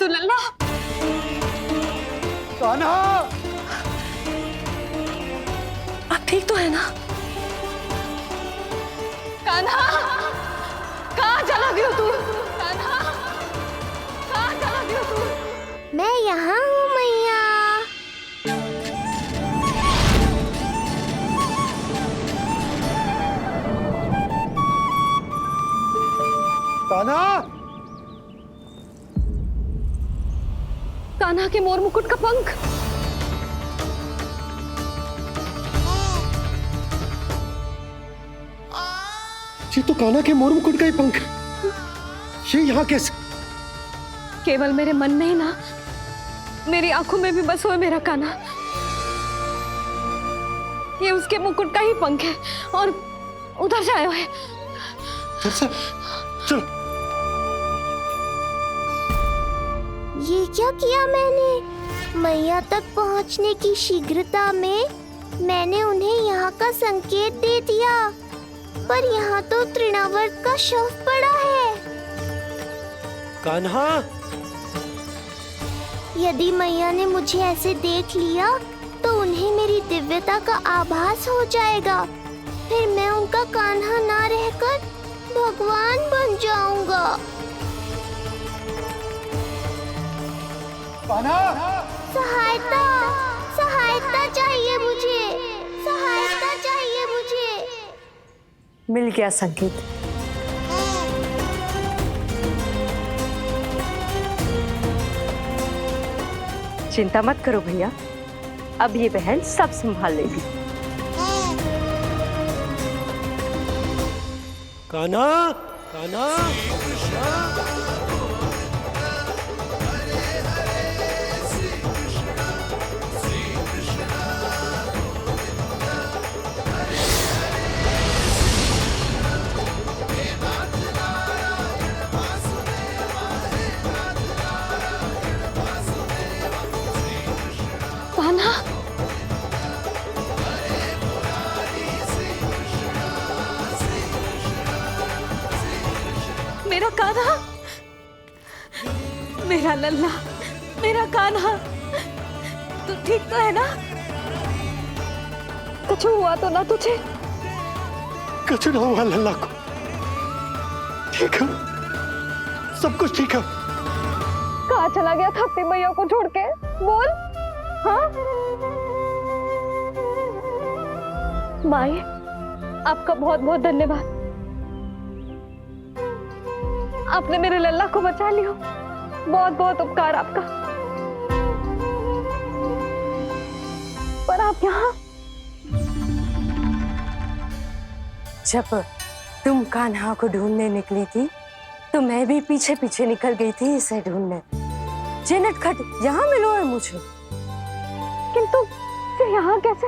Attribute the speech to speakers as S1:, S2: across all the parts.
S1: तू लल्ला?
S2: कान्हा!
S1: आप ठीक तो है ना? कान्हा, कहाँ चला गया तू? कान्हा, कहाँ चला गया तू?
S3: मैं यहाँ हूँ मैया।
S2: कान्हा!
S1: कान्हा के मोर मुकुट का पंख।
S2: ये तो कान्हा के मोर मुकुट का ही पंख है। ये यहाँ कैसे?
S1: केवल मेरे मन में ही ना, मेरी आंखों में भी बस हुए मेरा कान्हा। ये उसके मुकुट का ही पंख है और उधर से आया है।
S2: चलो।
S3: ये क्या किया मैंने? मैया तक पहुँचने की शीघ्रता में मैंने उन्हें यहाँ का संकेत दे दिया, पर यहाँ तो तृणावर्त का शव पड़ा है।
S2: कान्हा!
S3: यदि मैया ने मुझे ऐसे देख लिया तो उन्हें मेरी दिव्यता का आभास हो जाएगा। फिर मैं उनका कान्हा ना रहकर भगवान बन जाऊंगा।
S2: कान्हा!
S3: सहायता, सहायता चाहिए मुझे, सहायता चाहिए मुझे।
S4: मिल गया संकेत। चिंता मत करो भैया, अब ये बहन सब संभाल लेगी।
S2: कान्हा! कान्हा!
S1: कान्हा, मेरा कान्हा, मेरा लल्ला, मेरा कान्हा, तू ठीक तो है ना? कुछ हुआ तो ना तुझे?
S2: कुछ ना हुआ लल्ला को। ठीक है, सब कुछ ठीक है।
S1: कहाँ चला गया था अपनी मैया को छोड़ के? बोल। हाँ माई, आपका बहुत बहुत धन्यवाद। आपने मेरे लल्ला को बचा लिया। बहुत बहुत उपकार आपका। पर आप यहाँ?
S4: जब तुम कान्हा को ढूंढने निकली थी तो मैं भी पीछे पीछे निकल गई थी इसे ढूंढने। जे नटखट यहाँ मिलो है मुझे।
S1: किंतु ये यहाँ कैसे?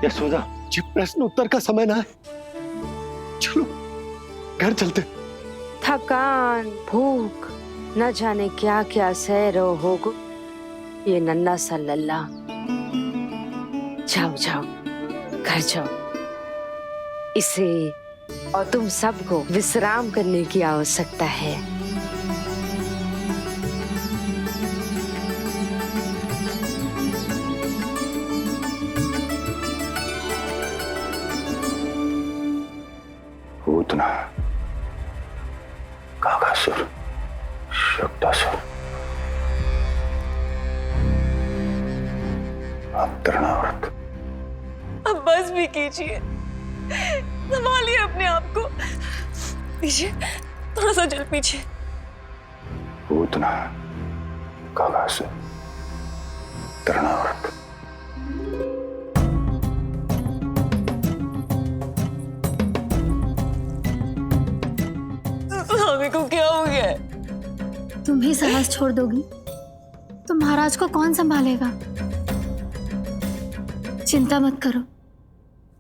S2: यशोदा, ये प्रश्न उत्तर का समय ना है। चलो घर चलते।
S4: थकान, भूख, न जाने क्या क्या सह रहो होगो ये नन्ना सा लल्ला। जाओ जाओ, घर जाओ। इसे और तुम सबको विश्राम करने की आवश्यकता है।
S5: पूतना, काकासुर, शक्तासुर, अब तृणावर्त।
S1: अब बस भी कीजिए, संभालिए अपने आप को। पीछे, थोड़ा सा चल पीछे।
S5: पूतना, काकासुर, तृणावर्त।
S1: स्वामी को क्या हो गया है?
S6: तुम ही साहस छोड़ दोगी तो महाराज को कौन संभालेगा? चिंता मत करो,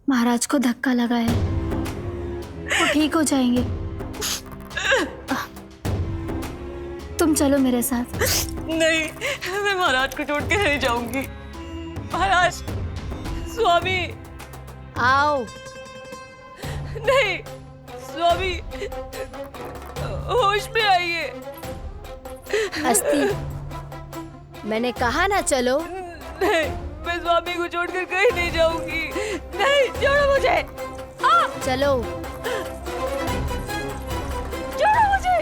S6: महाराज को धक्का लगा है, वो ठीक हो जाएंगे। तुम चलो मेरे साथ।
S1: नहीं, मैं महाराज को छोड़ के नहीं जाऊंगी। महाराज, स्वामी,
S4: आओ।
S1: नहीं, स्वामी, होश में आइए।
S6: अस्ती, मैंने कहा ना चलो।
S1: नहीं, मैं स्वामी को छोड़कर कहीं नहीं जाऊंगी। नहीं, छोड़ो मुझे।
S6: चलो।
S1: छोड़ो मुझे।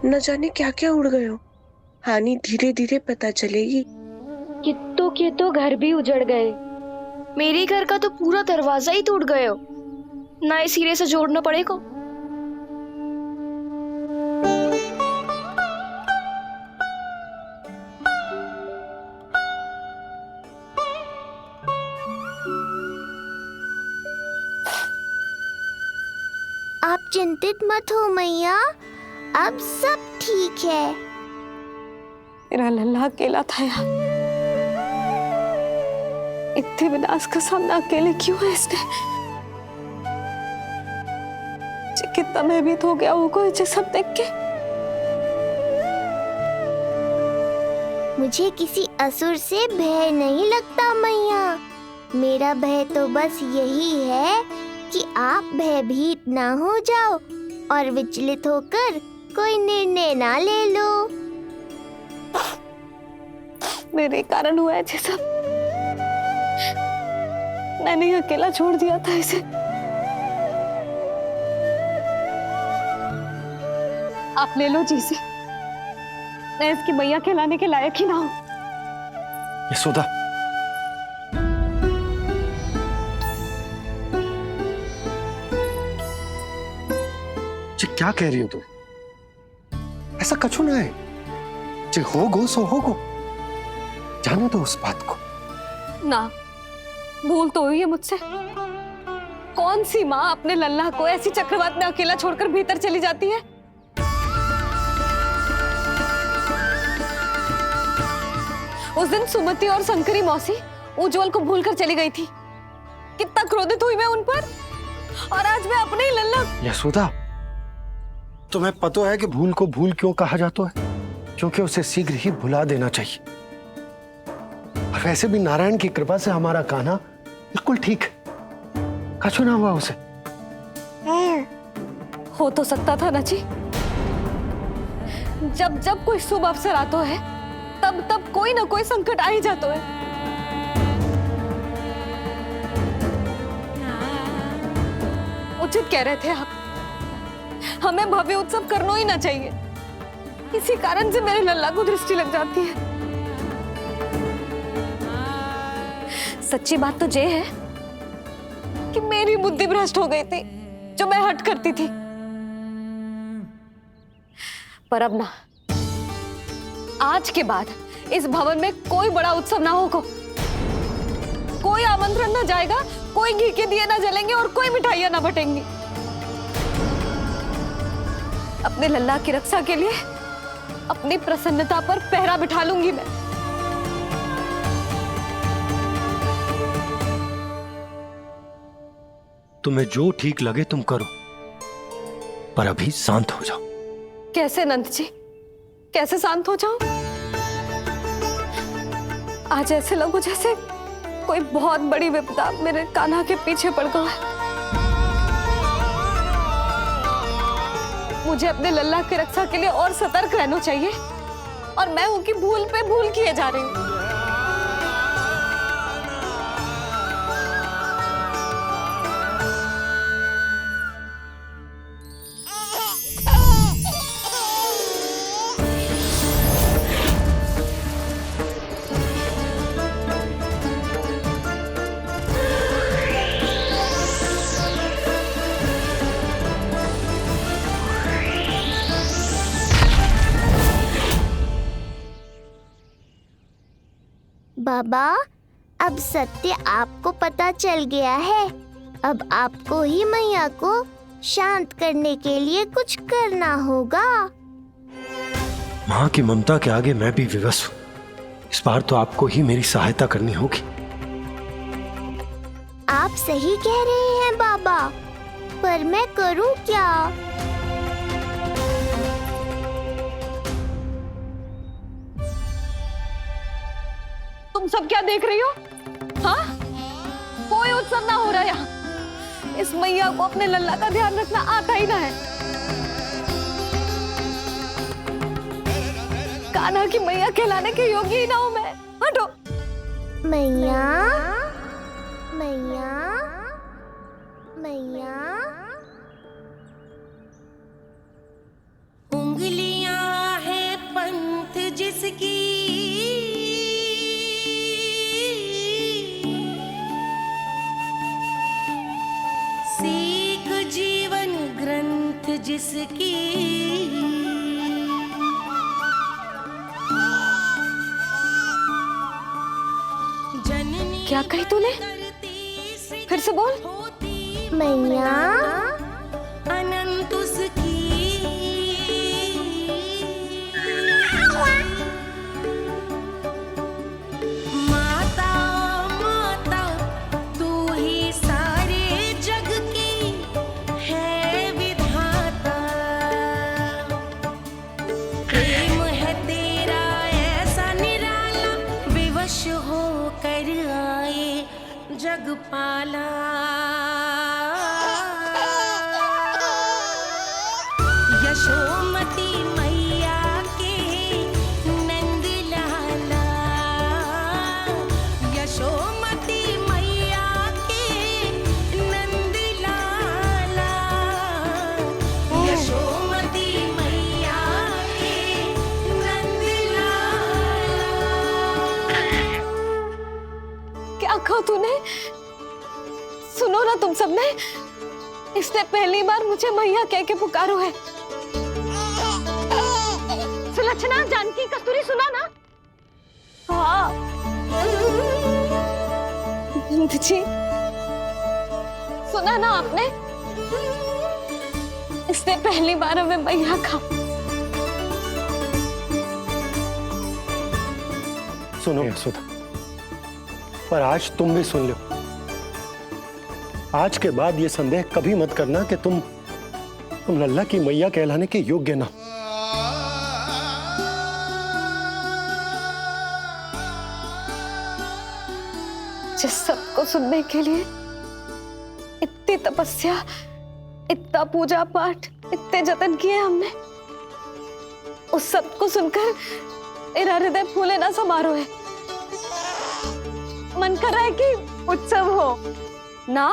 S7: न जाने क्या क्या उड़ गए हो। हानि धीरे धीरे पता चलेगी।
S4: कित्तों के तो घर भी उजड़ गए।
S8: मेरे घर का तो पूरा दरवाजा ही टूट गया हो। नए सिरे से जोड़ना पड़ेगा।
S3: आप चिंतित मत हो मैया, अब सब ठीक है।
S4: मेरा लल्ला अकेला था यार। इतने विनाश का सामना अकेले क्यों है इसने? कितना भयभीत हो गया होगा ये सब देख के।
S3: मुझे किसी असुर से भय नहीं लगता मैया। मेरा भय तो बस यही है कि आप भयभीत ना हो जाओ और विचलित होकर कोई निर्णय ना ले लो।
S4: मेरे कारण हुआ है ये सब। मैंने ही अकेला छोड़ दिया था इसे। आप ले लो जी से। मैं इसकी मैया कहलाने के लायक ही ना हूं।
S2: यशोदा, क्या कह रही हो तुम? ऐसा कछु ना है। जे होगो सो होगो, जाने दो उस बात को।
S4: ना, भूल तो हुई है मुझसे। कौन सी माँ अपने लल्ला को ऐसी चक्रवात में अकेला छोड़कर भीतर चली जाती है? उस दिन सुमति और शंकरी मौसी उज्जवल को भूलकर चली गई थी। कितना क्रोधित हुई मैं उन पर। और आज मैं अपने ही लल्ला।
S2: यशोदा, तुम्हें पता है कि भूल को भूल क्यों कहा जाता है? क्योंकि उसे शीघ्र ही भुला देना चाहिए। और वैसे भी नारायण की कृपा से हमारा कान्हा बिल्कुल ठीक है। कछु ना हुआ उसे।
S4: हो तो सकता था ना जी। जब जब कोई शुभ अवसर आता है तब तब कोई ना कोई संकट आ ही जाता है। उचित कह रहे थे आप। हमें भव्य उत्सव करना ही ना चाहिए। इसी कारण से मेरे लल्ला को दृष्टि लग जाती है। सच्ची बात तो ये है कि मेरी बुद्धि भ्रष्ट हो गई थी जो मैं हट करती थी। पर अब ना, आज के बाद इस भवन में कोई बड़ा उत्सव ना होगा। कोई आमंत्रण ना जाएगा, कोई घी के दिए ना जलेंगे और कोई मिठाइयां ना बटेंगी। अपने लल्ला की रक्षा के लिए अपनी प्रसन्नता पर पहरा बिठा लूंगी मैं।
S2: तुम्हें जो ठीक लगे तुम करो, पर अभी शांत हो जाओ।
S4: कैसे नंद जी, कैसे शांत हो जाऊं? आज ऐसे लगो जैसे कोई बहुत बड़ी विपदा मेरे कान्हा के पीछे पड़ गया है। मुझे अपने लल्ला की रक्षा के लिए और सतर्क रहना चाहिए और मैं उनकी भूल पे भूल किए जा रही हूँ।
S3: बाबा, अब सत्य आपको पता चल गया है। अब आपको ही मैया को शांत करने के लिए कुछ करना होगा।
S2: माँ की ममता के आगे मैं भी विवश हूँ। इस बार तो आपको ही मेरी सहायता करनी होगी।
S3: आप सही कह रहे हैं बाबा, पर मैं करूं क्या?
S4: तुम सब क्या देख रही हो? हाँ, कोई उत्सव ना हो रहा यहाँ। इस मैया को अपने लल्ला का ध्यान रखना आता ही ना है। कान्हा की मैया कहलाने के योग्य ही ना हूं मैं। हटो।
S3: मैया मैया मैया।
S9: उंगलियां है पंथ जिसकी, सीख जीवन ग्रंथ जिसकी,
S4: क्या कही तूने? फिर से बोल।
S3: मैया
S9: अनंत उसकी, माता माता तू ही सारे जग की है विधाता। प्रेम है तेरा ऐसा निराला, विवश होकर आए जगपाला। यशोमती मैया के नंद लाला, यशोमती मैया के नंद लाला, यशोमती मैया के नंद लाला।
S4: क्या कहा तूने? सुनो ना तुम सबने, इसने पहली बार मुझे मैया कह के पुकारो है। सुलक्षणा, जानकी, कस्तूरी, सुना ना? हाँ जी, सुना ना आपने? इसने पहली बार हमें मैया कहा।
S2: सुनो यशोदा, पर आज तुम भी सुन लो। आज के बाद ये संदेह कभी मत करना कि तुम लल्ला की मैया कहलाने के योग्य ना।
S4: जिस सबको सुनने के लिए इतनी तपस्या, इतना पूजा पाठ, इतने जतन किए हमने, उस सब को सुनकर मेरा हृदय फूले ना समारोह है। मन कर रहा है कि उत्सव हो ना,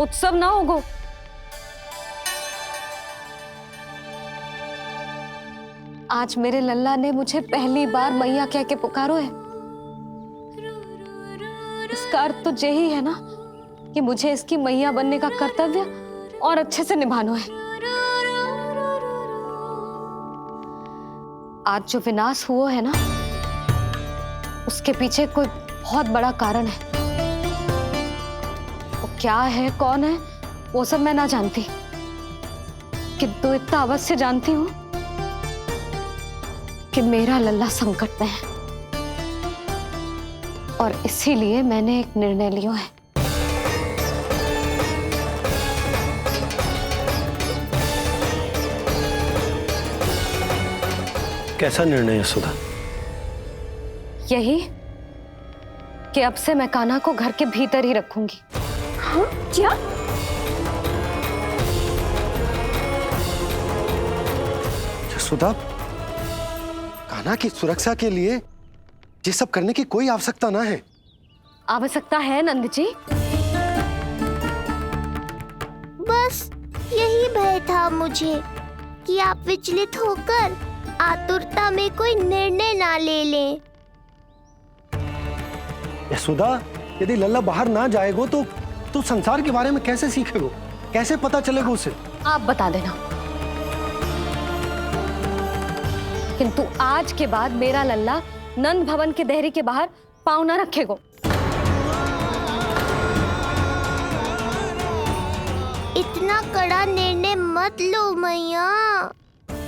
S4: उत्सव ना होगो। आज मेरे लल्ला ने मुझे पहली बार मैया कह के पुकारो है। इसका अर्थ तो यही है ना कि मुझे इसकी मैया बनने का कर्तव्य और अच्छे से निभाना है। आज जो विनाश हुआ है ना, उसके पीछे कोई बहुत बड़ा कारण है। वो क्या है, कौन है, वो सब मैं ना जानती, किंतु इतना अवश्य जानती हूं कि मेरा लल्ला संकट में है, और इसीलिए मैंने एक निर्णय लिया है।
S2: कैसा निर्णय यशोदा?
S4: यही कि अब से मैं कान्हा को घर के भीतर ही रखूंगी।
S6: हाँ? क्या?
S2: यशोदा, कान्हा की सुरक्षा के लिए ये सब करने की कोई आवश्यकता ना है।
S4: आवश्यकता है नंद जी।
S3: बस यही भय था मुझे कि आप विचलित होकर आतुरता में कोई निर्णय ना ले लें।
S2: यशोदा, यदि लल्ला बाहर ना जाएगो तो संसार के बारे में कैसे सीखेगो, कैसे पता चलेगा उसे?
S4: आप बता देना, किंतु आज के बाद मेरा लल्ला नंद भवन के देहरी के बाहर पांव न रखेगो।
S3: इतना कड़ा निर्णय मत लो मैया।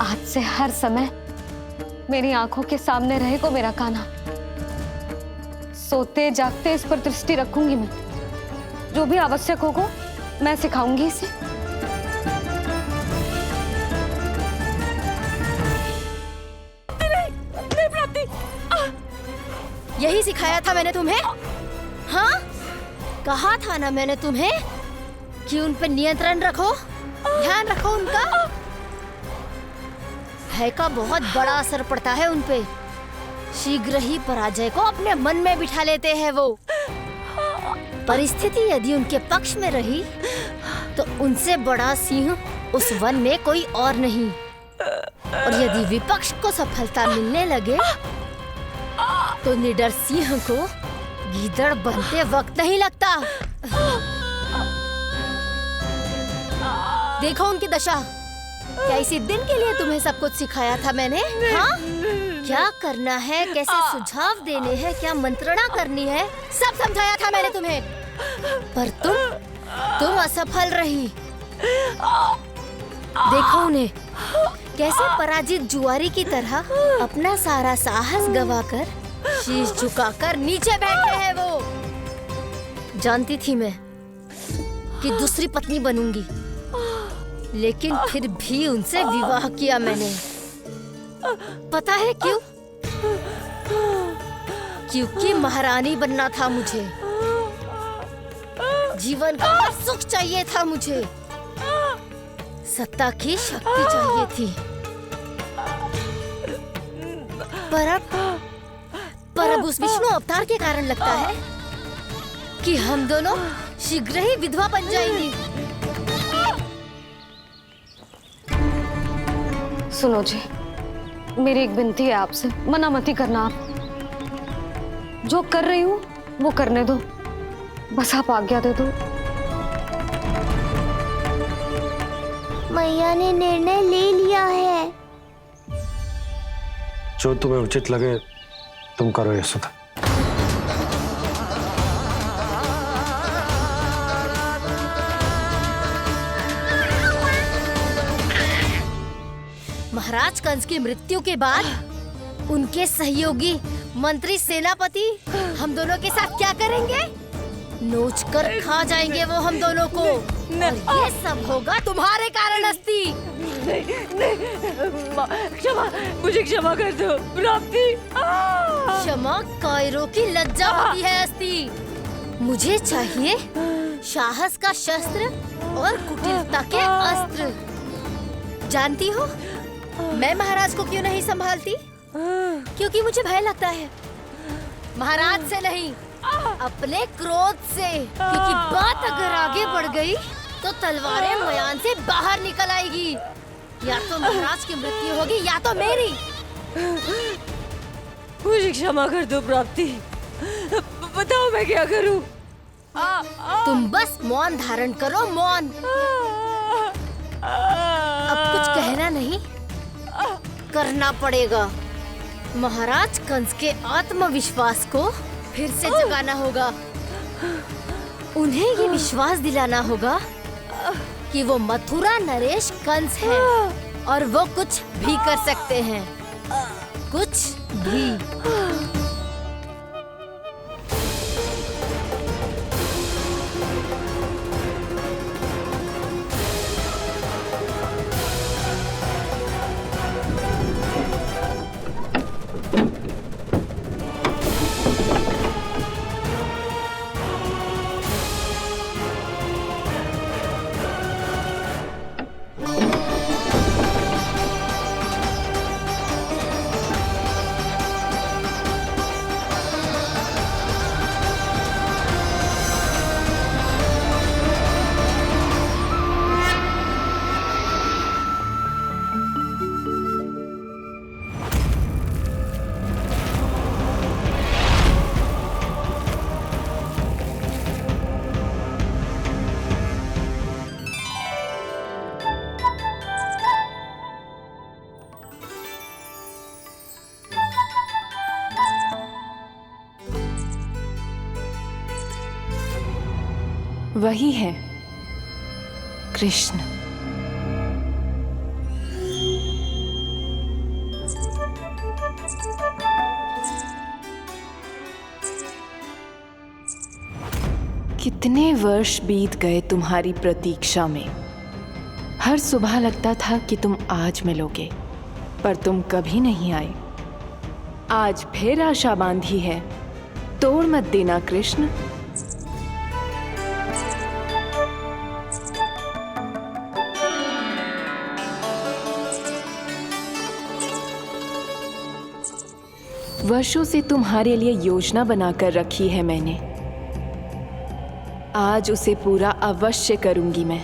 S4: आज से हर समय मेरी आंखों के सामने रहेगा मेरा कान्हा। सोते जागते इस पर दृष्टि रखूंगी मैं। जो भी आवश्यक होगा मैं सिखाऊंगी इसे।
S3: यही सिखाया था मैंने तुम्हें? हाँ, कहा था ना मैंने तुम्हें कि उन पर नियंत्रण रखो, ध्यान रखो उनका। भय का बहुत बड़ा असर पड़ता है उन पे। शीघ्र ही पराजय को अपने मन में बिठा लेते हैं वो। परिस्थिति यदि उनके पक्ष में रही तो उनसे बड़ा सिंह उस वन में कोई और नहीं। और यदि विपक्ष को सफलता मिलने लगे तो निडर सिंह को गीदड़ बनते वक्त नहीं लगता। देखो उनकी दशा। क्या इसी दिन के लिए तुम्हें सब कुछ सिखाया था मैंने? हाँ? क्या करना है, कैसे सुझाव देने हैं, क्या मंत्रणा करनी है, सब समझाया था मैंने तुम्हें। पर तुम असफल रही। देखो उन्हें, कैसे पराजित जुआरी की तरह अपना सारा साहस गवाकर शीश झुकाकर नीचे बैठे हैं वो। जानती थी मैं कि दूसरी पत्नी बनूंगी, लेकिन फिर भी उनसे विवाह किया मैंने। पता है क्यों? क्योंकि महारानी बनना था मुझे। जीवन का हर सुख चाहिए था मुझे। सत्ता की शक्ति चाहिए थी। पर अब उस विष्णु अवतार के कारण लगता है कि हम दोनों शीघ्र ही विधवा बन जाएंगी।
S4: सुनो जी, मेरी एक विनती है आपसे, मना मत ही करना। आप जो कर रही हूँ वो करने दो, बस आप आज्ञा दे दो।
S3: मैया ने निर्णय ले लिया है।
S2: जो तुम्हें उचित लगे तुम करो यशोदा।
S3: महाराज कंस की मृत्यु के बाद उनके सहयोगी मंत्री सेनापति हम दोनों के साथ क्या करेंगे? नोच कर खा जाएंगे वो हम दोनों को। और ये सब होगा तुम्हारे कारण अस्ति।
S1: क्षमा, मुझे क्षमा कर दो प्राप्ति।
S3: क्षमा कायरों की लज्जा होती है अस्ति। मुझे चाहिए साहस का शस्त्र और कुटिलता के अस्त्र। जानती हो मैं महाराज को क्यों नहीं संभालती? क्योंकि मुझे भय लगता है। महाराज से नहीं, अपने क्रोध से। क्योंकि बात अगर आगे बढ़ गई तो तलवारें मयान से बाहर निकल आएगी। या तो महाराज की मृत्यु होगी या तो मेरी।
S1: मुझे क्षमा कर दो प्राप्ति। बताओ मैं क्या करूं?
S3: तुम बस मौन धारण करो, मौन। अब कुछ कहना नहीं, करना पड़ेगा। महाराज कंस के आत्मविश्वास को फिर से जगाना होगा। उन्हें ये विश्वास दिलाना होगा कि वो मथुरा नरेश कंस है और वो कुछ भी कर सकते हैं, कुछ भी।
S10: वही है कृष्ण। कितने वर्ष बीत गए तुम्हारी प्रतीक्षा में। हर सुबह लगता था कि तुम आज मिलोगे, पर तुम कभी नहीं आए। आज फिर आशा बांधी है तोड़ मत देना कृष्ण। वर्षों से तुम्हारे लिए योजना बनाकर रखी है मैंने, आज उसे पूरा अवश्य करूंगी मैं।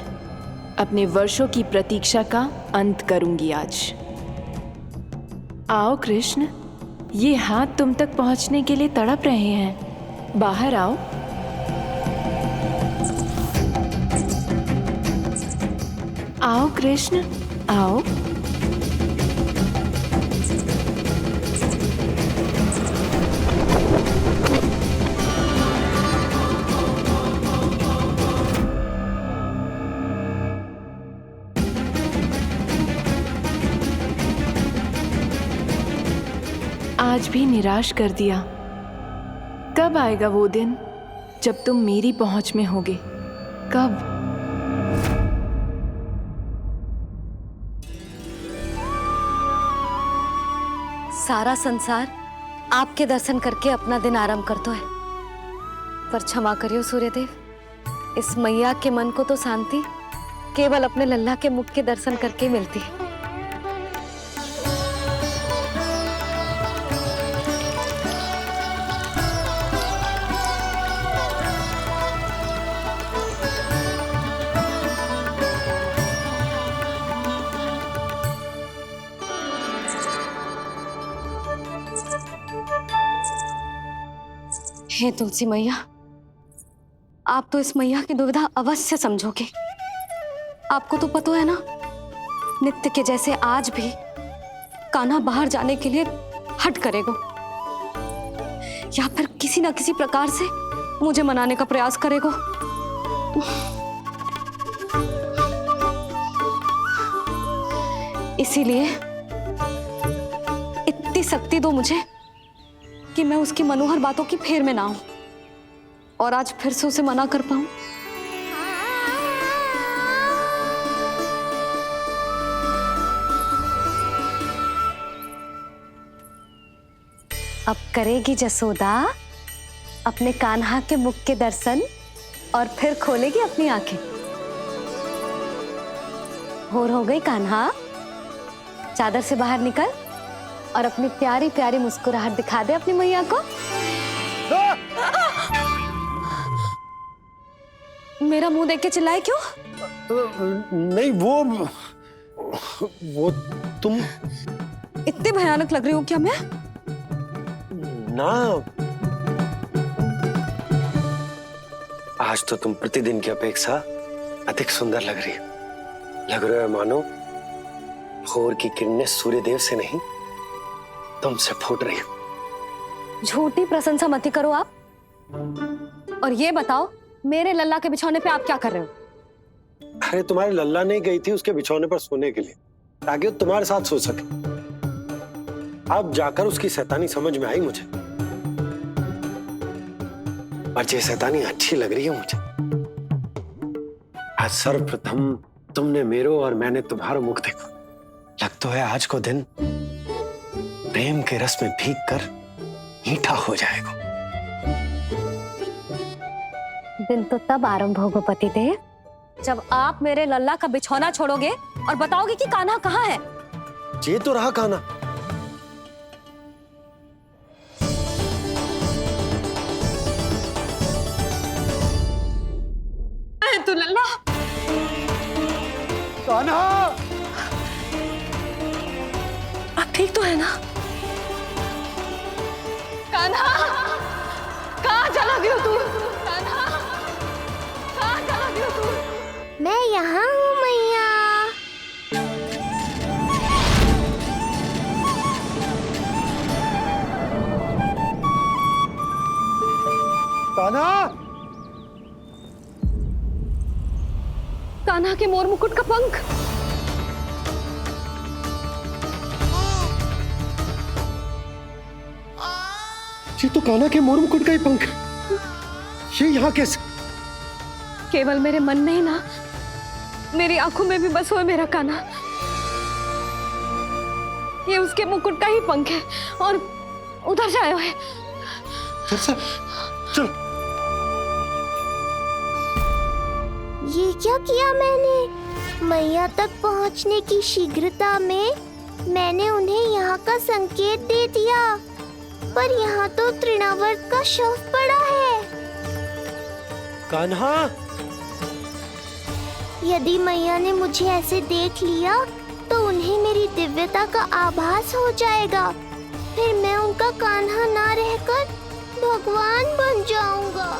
S10: अपने वर्षों की प्रतीक्षा का अंत करूंगी आज। आओ कृष्ण, ये हाथ तुम तक पहुंचने के लिए तड़प रहे हैं। बाहर आओ। आओ कृष्ण, आओ। आज भी निराश कर दिया। कब आएगा वो दिन जब तुम मेरी पहुंच में होगे? कब?
S4: सारा संसार आपके दर्शन करके अपना दिन आरंभ करता है, पर क्षमा करियो सूर्यदेव, इस मैया के मन को तो शांति केवल अपने लल्ला के मुख के दर्शन करके मिलती है। हे तुलसी मैया, आप तो इस मैया की दुविधा अवश्य समझोगे। आपको तो पता है ना, नित्य के जैसे आज भी कान्हा बाहर जाने के लिए हट करेगा, या फिर किसी ना किसी प्रकार से मुझे मनाने का प्रयास करेगा। इसीलिए इतनी शक्ति दो मुझे कि मैं उसकी मनोहर बातों की फेर में ना आऊं और आज फिर से उसे मना कर पाऊं। अब करेगी जसोदा अपने कान्हा के मुख के दर्शन और फिर खोलेगी अपनी आंखें। होर हो गई कान्हा, चादर से बाहर निकल और अपनी प्यारी प्यारी मुस्कुराहट दिखा दे अपनी मैया को। मेरा मुंह देख के चिल्लाए क्यों?
S2: नहीं, वो तुम
S4: इतनी भयानक लग रही हूँ क्या मैं?
S2: ना, आज तो तुम प्रतिदिन की अपेक्षा अधिक सुंदर लग रही हो। लग रहा है मानो भोर की किरणें सूर्यदेव से नहीं तुमसे फूट रही हो।
S4: झूठी प्रशंसा मत करो आप। और ये बताओ, मेरे लल्ला के बिछौने पे आप क्या कर रहे हो?
S2: अरे तुम्हारे लल्ला नहीं गई थी उसके बिछौने पर सोने के लिए, ताकि वो तुम्हारे साथ सो सके। अब जाकर उसकी शैतानी समझ में आई मुझे, और ये शैतानी अच्छी लग रही है मुझे। आज सर्वप्रथम तुमने मेरो और मैंने तुम्हारा मुख देखो। लग तो है आज को दिन प्रेम के रस में भीग कर मीठा हो जाएगा।
S4: दिन तो तब आरंभ होगा पतिदेव, जब आप मेरे लल्ला का बिछौना छोड़ोगे और बताओगे कि कान्हा कहाँ है।
S2: ये तो रहा कान्हा।
S4: तू लल्ला,
S2: कान्हा,
S1: आप ठीक तो है ना?
S4: कान्हा, कहाँ चला गया तू? कान्हा, कहाँ चला गया तू?
S3: मैं यहाँ हूँ मैया।
S2: कान्हा,
S4: कान्हा के मोर मुकुट का पंख।
S2: ये तो कान्हा के मोर मुकुट का ही पंख। ये यहाँ कैसे?
S4: केवल मेरे मन में ही ना, मेरी आंखों में भी बस हुए मेरा कान्हा। ये उसके मुकुट का ही पंख है और उधर जाए हुए।
S2: फिर से चल।
S3: ये क्या किया मैंने? मैया तक पहुंचने की शीघ्रता में मैंने उन्हें यहाँ का संकेत दे दिया, पर यहाँ तो तृणावर्त का शव पड़ा है।
S2: कान्हा,
S3: यदि मैया ने मुझे ऐसे देख लिया तो उन्हें मेरी दिव्यता का आभास हो जाएगा। फिर मैं उनका कान्हा ना रहकर भगवान बन जाऊंगा।